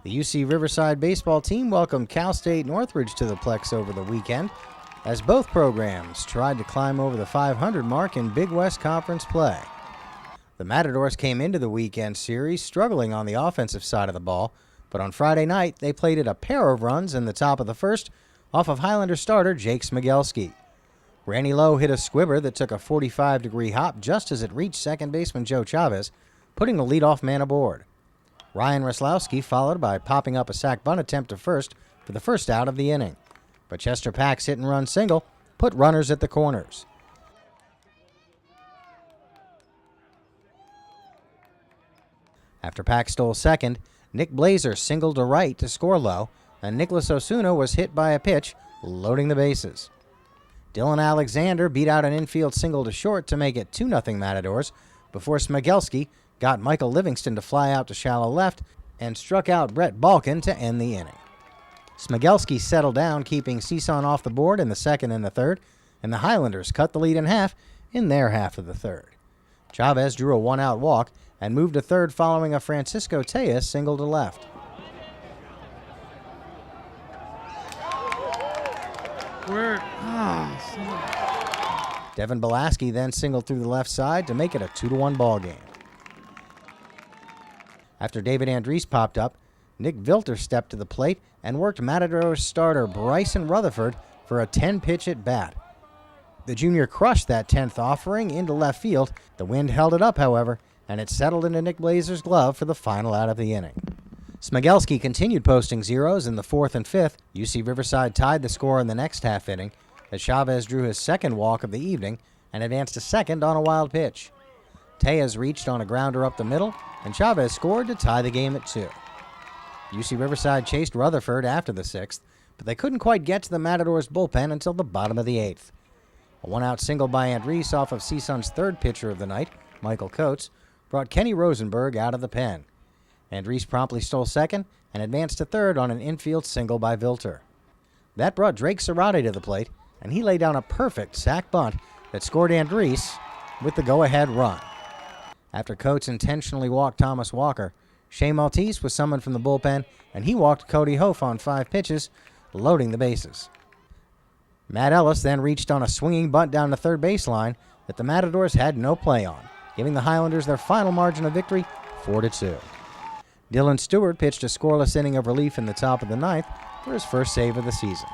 The UC Riverside Baseball Team welcomed Cal State Northridge to the Plex over the weekend, as both programs tried to climb over the 500 mark in Big West Conference play. The Matadors came into the weekend series struggling on the offensive side of the ball, but on Friday night they plated a pair of runs in the top of the first off of Highlander starter Jake Smigelski. Randy Lowe hit a squibber that took a 45-degree hop just as it reached second baseman Joe Chavez, putting the leadoff man aboard. Ryan Roslowski followed by popping up a sac bunt attempt to first for the first out of the inning. But Chester Pack's hit-and-run single put runners at the corners. After Pack stole second, Nick Blazer singled to right to score low, and Nicholas Osuna was hit by a pitch, loading the bases. Dylan Alexander beat out an infield single to short to make it 2-0 Matadors before Smigelski got Michael Livingston to fly out to shallow left and struck out Brett Balkin to end the inning. Smigelski settled down, keeping CSUN off the board in the second and the third, and the Highlanders cut the lead in half in their half of the third. Chavez drew a one-out walk and moved to third following a Francisco Tejas single to left. Devin Belaski then singled through the left side to make it a 2-1 ball game. After David Andriese popped up, Nick Vilter stepped to the plate and worked Matadors starter Bryson Rutherford for a 10-pitch at bat. The junior crushed that 10th offering into left field. The wind held it up, however, and it settled into Nick Blazer's glove for the final out of the inning. Smigelski continued posting zeros in the fourth and fifth. UC Riverside tied the score in the next half inning as Chavez drew his second walk of the evening and advanced to second on a wild pitch. Tejas reached on a grounder up the middle, and Chavez scored to tie the game at 2. UC Riverside chased Rutherford after the sixth, but they couldn't quite get to the Matadors' bullpen until the bottom of the eighth. A one-out single by Andriese off of CSUN's third pitcher of the night, Michael Coates, brought Kenny Rosenberg out of the pen. Andriese promptly stole second and advanced to third on an infield single by Vilter. That brought Drake Serrate to the plate, and he laid down a perfect sac bunt that scored Andriese with the go-ahead run. After Coates intentionally walked Thomas Walker, Shea Maltese was summoned from the bullpen, and he walked Cody Hof on 5 pitches, loading the bases. Matt Ellis then reached on a swinging bunt down the third baseline that the Matadors had no play on, giving the Highlanders their final margin of victory, 4-2. Dylan Stewart pitched a scoreless inning of relief in the top of the ninth for his first save of the season.